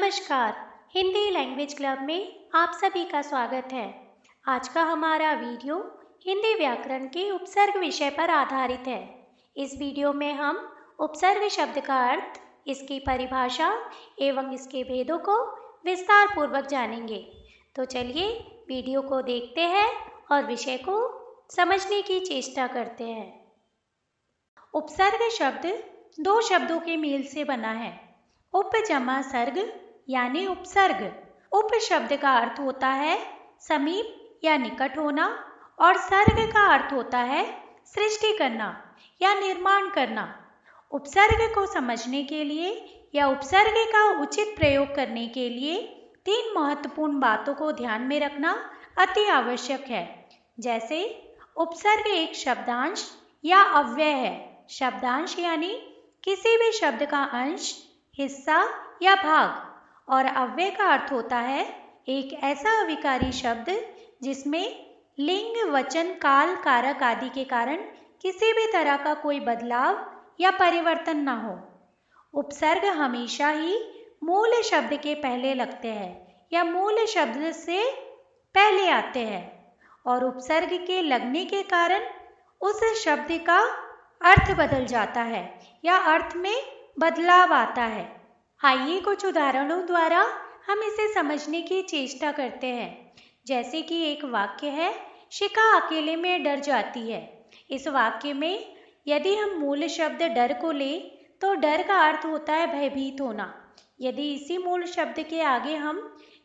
नमस्कार। Hindi language club में आप सभी का स्वागत है। आज का हमारा वीडियो हिंदी व्याकरण के उपसर्ग विषय पर आधारित है। इस वीडियो में हम उपसर्ग शब्द का अर्थ, इसकी परिभाषा एवं इसके भेदों को विस्तार पूर्वक जानेंगे। तो चलिए वीडियो को देखते हैं और विषय को समझने की चेष्टा करते हैं। उपसर्ग शब्द दो शब्दों के मेल से बना है। उप जमा सर्ग यानी उपसर्ग। उप शब्द का अर्थ होता है समीप या निकट होना और सर्ग का अर्थ होता है सृष्टि करना या निर्माण करना। उपसर्ग को समझने के लिए या उपसर्ग का उचित प्रयोग करने के लिए तीन महत्वपूर्ण बातों को ध्यान में रखना अति आवश्यक है। जैसे उपसर्ग एक शब्दांश या अव्यय है। शब्दांश यानी किसी भी शब्द का अंश, हिस्सा या भाग, और अव्यय का अर्थ होता है एक ऐसा अविकारी शब्द जिसमें लिंग, वचन, काल, कारक आदि के कारण किसी भी तरह का कोई बदलाव या परिवर्तन न हो। उपसर्ग हमेशा ही मूल शब्द के पहले लगते हैं या मूल शब्द से पहले आते हैं और उपसर्ग के लगने के कारण उस शब्द का अर्थ बदल जाता है या अर्थ में बदलाव आता है। आइए कुछ उदाहरणों द्वारा हम इसे समझने की चेष्टा करते हैं। जैसे कि एक वाक्य है, शिखा अकेले में डर जाती है। इस वाक्य में यदि हम मूल शब्द डर को लें तो डर का अर्थ होता है भयभीत होना। यदि इसी मूल शब्द के आगे हम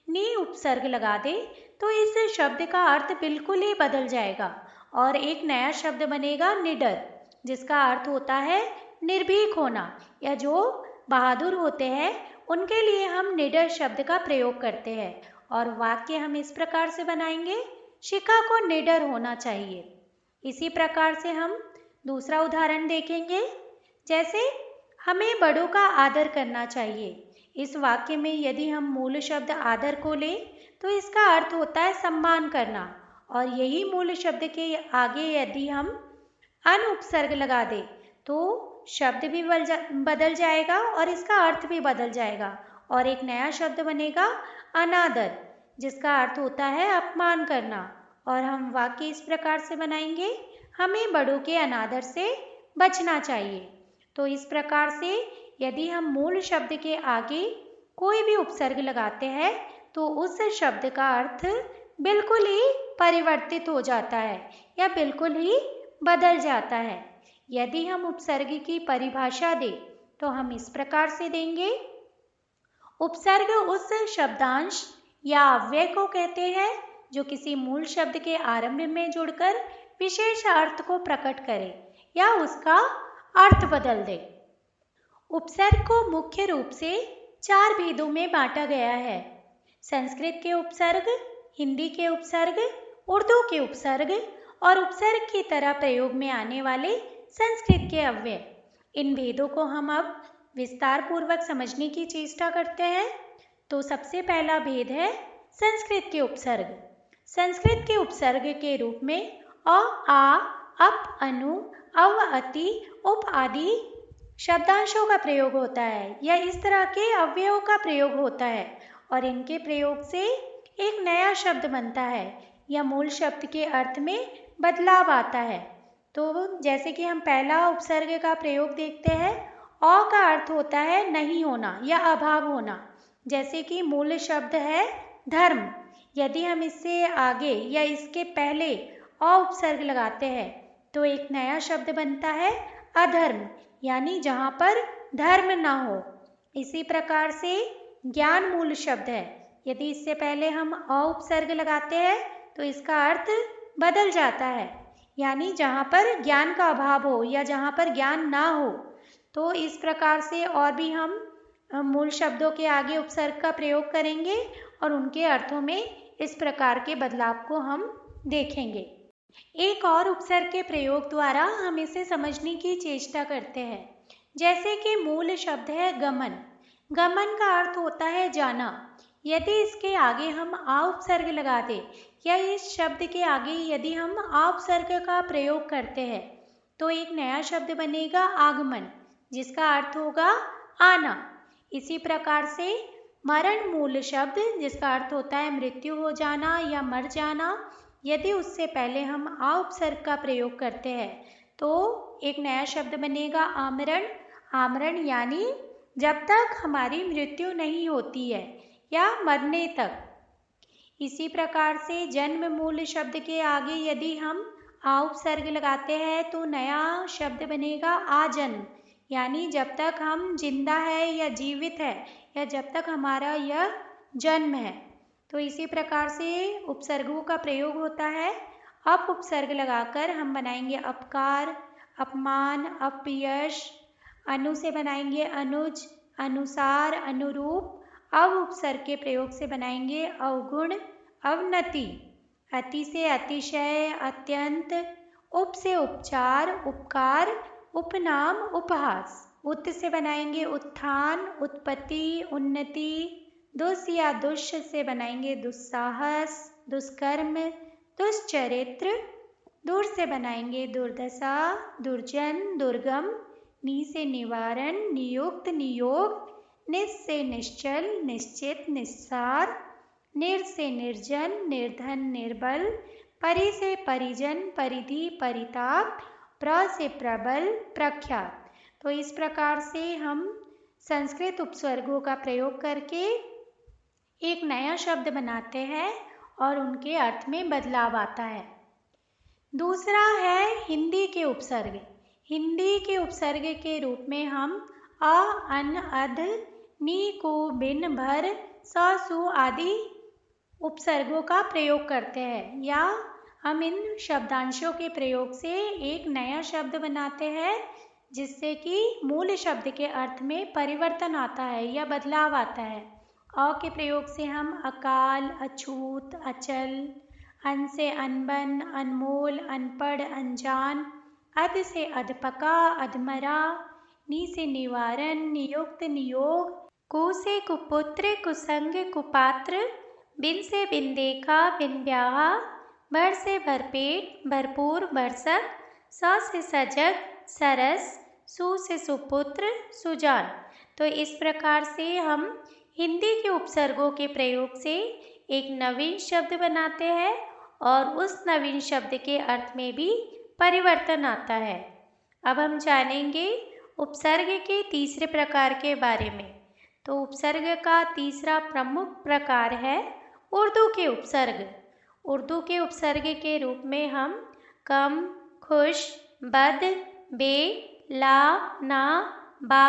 नी उपसर्ग लगा दें तो इस शब्द का अर्थ बिल्कुल ही बदल जाएगा और एक नया शब्द बनेगा निडर, जिसका अर्थ होता है निर्भीक होना या जो बहादुर होते हैं उनके लिए हम निडर शब्द का प्रयोग करते हैं। और वाक्य हम इस प्रकार से बनाएंगे, शिखा को निडर होना चाहिए। इसी प्रकार से हम दूसरा उदाहरण देखेंगे। जैसे हमें बड़ों का आदर करना चाहिए। इस वाक्य में यदि हम मूल शब्द आदर को लें तो इसका अर्थ होता है सम्मान करना और यही मूल शब्द के आगे यदि हम अन उपसर्ग लगा दें तो शब्द भी बदल जाएगा और इसका अर्थ भी बदल जाएगा और एक नया शब्द बनेगा अनादर, जिसका अर्थ होता है अपमान करना। और हम वाक्य इस प्रकार से बनाएंगे, हमें बड़ों के अनादर से बचना चाहिए। तो इस प्रकार से यदि हम मूल शब्द के आगे कोई भी उपसर्ग लगाते हैं तो उस शब्द का अर्थ बिल्कुल ही परिवर्तित हो जाता है या बिल्कुल ही बदल जाता है। यदि हम उपसर्ग की परिभाषा दें तो हम इस प्रकार से देंगे, उपसर्ग उस शब्दांश या अव्यय को कहते हैं जो किसी मूल शब्द के आरंभ में जुड़कर विशेष अर्थ को प्रकट करे या उसका अर्थ बदल दे। उपसर्ग को मुख्य रूप से चार भेदों में बांटा गया है। संस्कृत के उपसर्ग, हिंदी के उपसर्ग, उर्दू के उपसर्ग और उपसर्ग की तरह प्रयोग में आने वाले संस्कृत के अव्यय। इन भेदों को हम अब विस्तार पूर्वक समझने की चेष्टा करते हैं। तो सबसे पहला भेद है संस्कृत के उपसर्ग। संस्कृत के उपसर्ग के रूप में अ, आ, अप, अनु, अव, अति, उप आदि शब्दांशों का प्रयोग होता है या इस तरह के अव्ययों का प्रयोग होता है और इनके प्रयोग से एक नया शब्द बनता है या मूल शब्द के अर्थ में बदलाव आता है। तो जैसे कि हम पहला उपसर्ग का प्रयोग देखते हैं, अ का अर्थ होता है नहीं होना या अभाव होना। जैसे कि मूल शब्द है धर्म, यदि हम इससे आगे या इसके पहले अ उपसर्ग लगाते हैं तो एक नया शब्द बनता है अधर्म, यानी जहाँ पर धर्म ना हो। इसी प्रकार से ज्ञान मूल शब्द है, यदि इससे पहले हम अ उपसर्ग लगाते हैं तो इसका अर्थ बदल जाता है, यानी जहाँ पर ज्ञान का अभाव हो या जहाँ पर ज्ञान ना हो। तो इस प्रकार से और भी हम मूल शब्दों के आगे उपसर्ग का प्रयोग करेंगे और उनके अर्थों में इस प्रकार के बदलाव को हम देखेंगे। एक और उपसर्ग के प्रयोग द्वारा हम इसे समझने की चेष्टा करते हैं। जैसे कि मूल शब्द है गमन। गमन का अर्थ होता है जाना। यदि इसके आगे हम आ उपसर्ग लगा दें या इस शब्द के आगे यदि हम आ उपसर्ग का प्रयोग करते हैं तो एक नया शब्द बनेगा आगमन, जिसका अर्थ होगा आना। इसी प्रकार से मरण मूल शब्द जिसका अर्थ होता है मृत्यु हो जाना या मर जाना, यदि उससे पहले हम आ उपसर्ग का प्रयोग करते हैं तो एक नया शब्द बनेगा आमरण। आमरण यानी जब तक हमारी मृत्यु नहीं होती है या मरने तक। इसी प्रकार से जन्म मूल शब्द के आगे यदि हम आ उपसर्ग लगाते हैं तो नया शब्द बनेगा आजन्म, यानी जब तक हम जिंदा है या जीवित है या जब तक हमारा यह जन्म है। तो इसी प्रकार से उपसर्गों का प्रयोग होता है। अप उपसर्ग लगाकर हम बनाएंगे अपकार, अपमान, अपयश। अनु से बनाएंगे अनुज, अनुसार, अनुरूप। अव उपसर्ग के प्रयोग से बनाएंगे अवगुण, अवनति। अति से अतिशय, अत्यंत। उप से उपचार, उपकार, उपनाम, उपहास। उत से बनाएंगे उत्थान, उत्पत्ति, उन्नति। दुस या दुष्य से बनाएंगे दुस्साहस, दुष्कर्म, दुष्चरित्र। दूर से बनाएंगे दुर्दशा, दुर्जन, दुर्गम। नी से निवारण, नियुक्त, नियोग। निस से निश्चल, निश्चित, निस्सार। निर से निर्जन, निर्धन, निर्बल। परि से परिजन, परिधि, परिताप। प्र से प्रबल, प्रख्यात। तो इस प्रकार से हम संस्कृत उपसर्गों का प्रयोग करके एक नया शब्द बनाते हैं और उनके अर्थ में बदलाव आता है। दूसरा है हिंदी के उपसर्ग। हिंदी के उपसर्ग के रूप में हम अ, अन, अध, नी, को, बिन, भर, स, सु आदि उपसर्गों का प्रयोग करते हैं, या हम इन शब्दांशों के प्रयोग से एक नया शब्द बनाते हैं जिससे कि मूल शब्द के अर्थ में परिवर्तन आता है या बदलाव आता है। अ के प्रयोग से हम अकाल, अछूत, अचल। अन से अनबन, अनमोल, अनपढ़, अनजान। अध से अधपका, अधमरा। नी से निवारण, नियुक्त, नियोग। कु से कुपुत्र, कुसंग, कुपात्र। बिन से बिन देखा, बिन ब्याहा। भर से भरपेट, भरपूर, भरसक। स से सजग, सरस। सु से सुपुत्र, सुजान। तो इस प्रकार से हम हिंदी के उपसर्गों के प्रयोग से एक नवीन शब्द बनाते हैं और उस नवीन शब्द के अर्थ में भी परिवर्तन आता है। अब हम जानेंगे उपसर्ग के तीसरे प्रकार के बारे में। तो उपसर्ग का तीसरा प्रमुख प्रकार है उर्दू के उपसर्ग। उर्दू के उपसर्ग के रूप में हम कम, खुश, बद, बे, ला, ना, बा,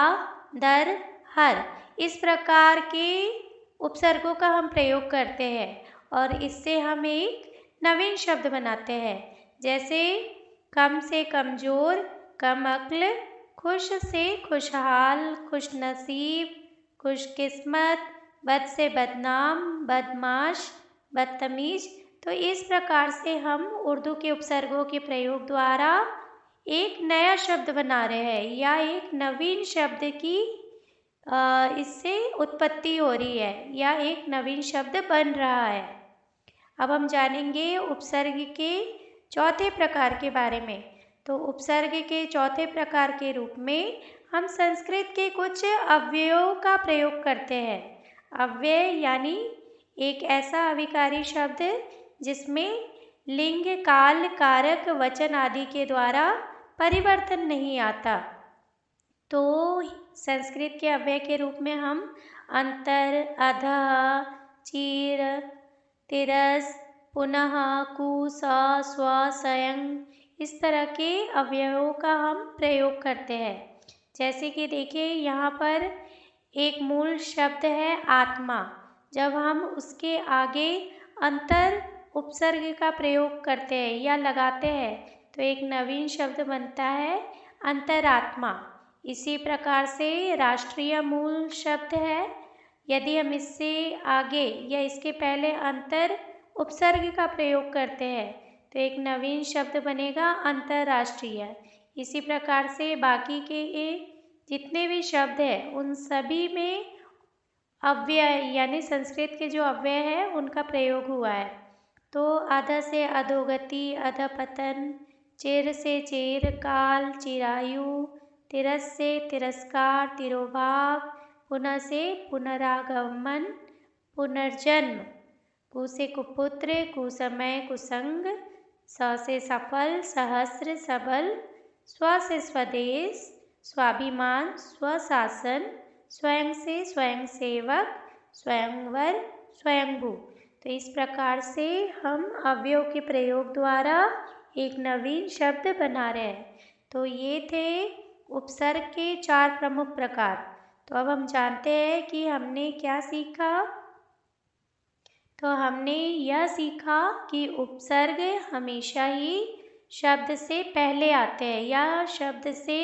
दर, हर इस प्रकार के उपसर्गों का हम प्रयोग करते हैं और इससे हम एक नवीन शब्द बनाते हैं। जैसे कम से कमजोर, कम अक्ल। खुश से खुशहाल, खुश नसीब, खुशकिस्मत। बद से बदनाम, बदमाश, बदतमीज। तो इस प्रकार से हम उर्दू के उपसर्गों के प्रयोग द्वारा एक नया शब्द बना रहे हैं या एक नवीन शब्द की इससे उत्पत्ति हो रही है या एक नवीन शब्द बन रहा है। अब हम जानेंगे उपसर्ग के चौथे प्रकार के बारे में। तो उपसर्ग के चौथे प्रकार के रूप में हम संस्कृत के कुछ अव्ययों का प्रयोग करते हैं। अव्यय यानी एक ऐसा अविकारी शब्द जिसमें लिंग, काल, कारक, वचन आदि के द्वारा परिवर्तन नहीं आता। तो संस्कृत के अव्यय के रूप में हम अंतर, अधः, चीर, तिरस, पुनः, कु, स, स्व, स्वयं इस तरह के अवयवों का हम प्रयोग करते हैं। जैसे कि देखिए यहाँ पर एक मूल शब्द है आत्मा। जब हम उसके आगे अंतर उपसर्ग का प्रयोग करते हैं या लगाते हैं तो एक नवीन शब्द बनता है अंतरात्मा। इसी प्रकार से राष्ट्रीय मूल शब्द है। यदि हम इससे आगे या इसके पहले अंतर उपसर्ग का प्रयोग करते हैं तो एक नवीन शब्द बनेगा अंतर्राष्ट्रीय। इसी प्रकार से बाकी के जितने भी शब्द हैं उन सभी में अव्यय यानी संस्कृत के जो अव्यय है उनका प्रयोग हुआ है। तो अध से अधोगति, अधपतन। चेर से चेर, काल, चिरायु। तिरस से तिरस्कार, तिरोभाव। पुनः से पुनरागमन, पुनर्जन्म। कु से कुपुत्र, कुसमय, कुसंग। स से सफल, सहस्र, सबल। स्व से स्वदेश, स्वाभिमान, स्वशासन। स्वयं से स्वयंसेवक, स्वयंवर, स्वयंभू। तो इस प्रकार से हम अव्ययों के प्रयोग द्वारा एक नवीन शब्द बना रहे हैं। तो ये थे उपसर्ग के 4 प्रमुख प्रकार। तो अब हम जानते हैं कि हमने क्या सीखा। तो हमने यह सीखा कि उपसर्ग हमेशा ही शब्द से पहले आते हैं या शब्द से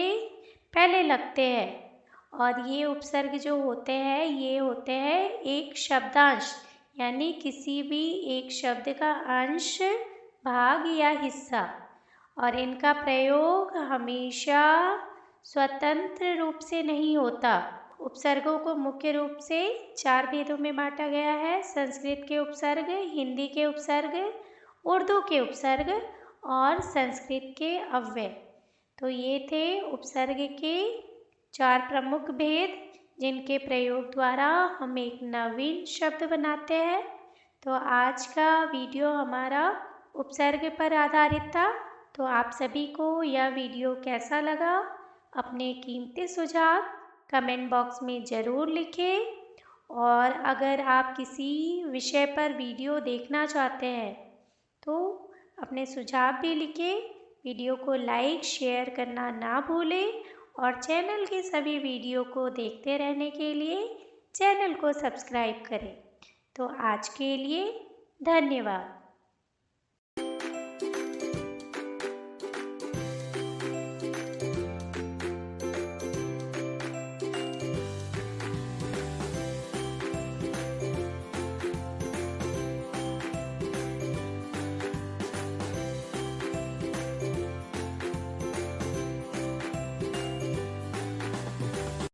पहले लगते हैं। और ये उपसर्ग जो होते हैं ये होते हैं एक शब्दांश, यानी किसी भी एक शब्द का अंश, भाग या हिस्सा। और इनका प्रयोग हमेशा स्वतंत्र रूप से नहीं होता। उपसर्गों को मुख्य रूप से 4 भेदों में बांटा गया है। संस्कृत के उपसर्ग, हिंदी के उपसर्ग, उर्दू के उपसर्ग और संस्कृत के अव्यय। तो ये थे उपसर्ग के 4 प्रमुख भेद, जिनके प्रयोग द्वारा हम एक नवीन शब्द बनाते हैं। तो आज का वीडियो हमारा उपसर्ग पर आधारित था। तो आप सभी को यह वीडियो कैसा लगा, अपने कीमती सुझाव कमेंट बॉक्स में ज़रूर लिखें। और अगर आप किसी विषय पर वीडियो देखना चाहते हैं तो अपने सुझाव भी लिखें। वीडियो को लाइक शेयर करना ना भूलें और चैनल के सभी वीडियो को देखते रहने के लिए चैनल को सब्सक्राइब करें। तो आज के लिए धन्यवाद।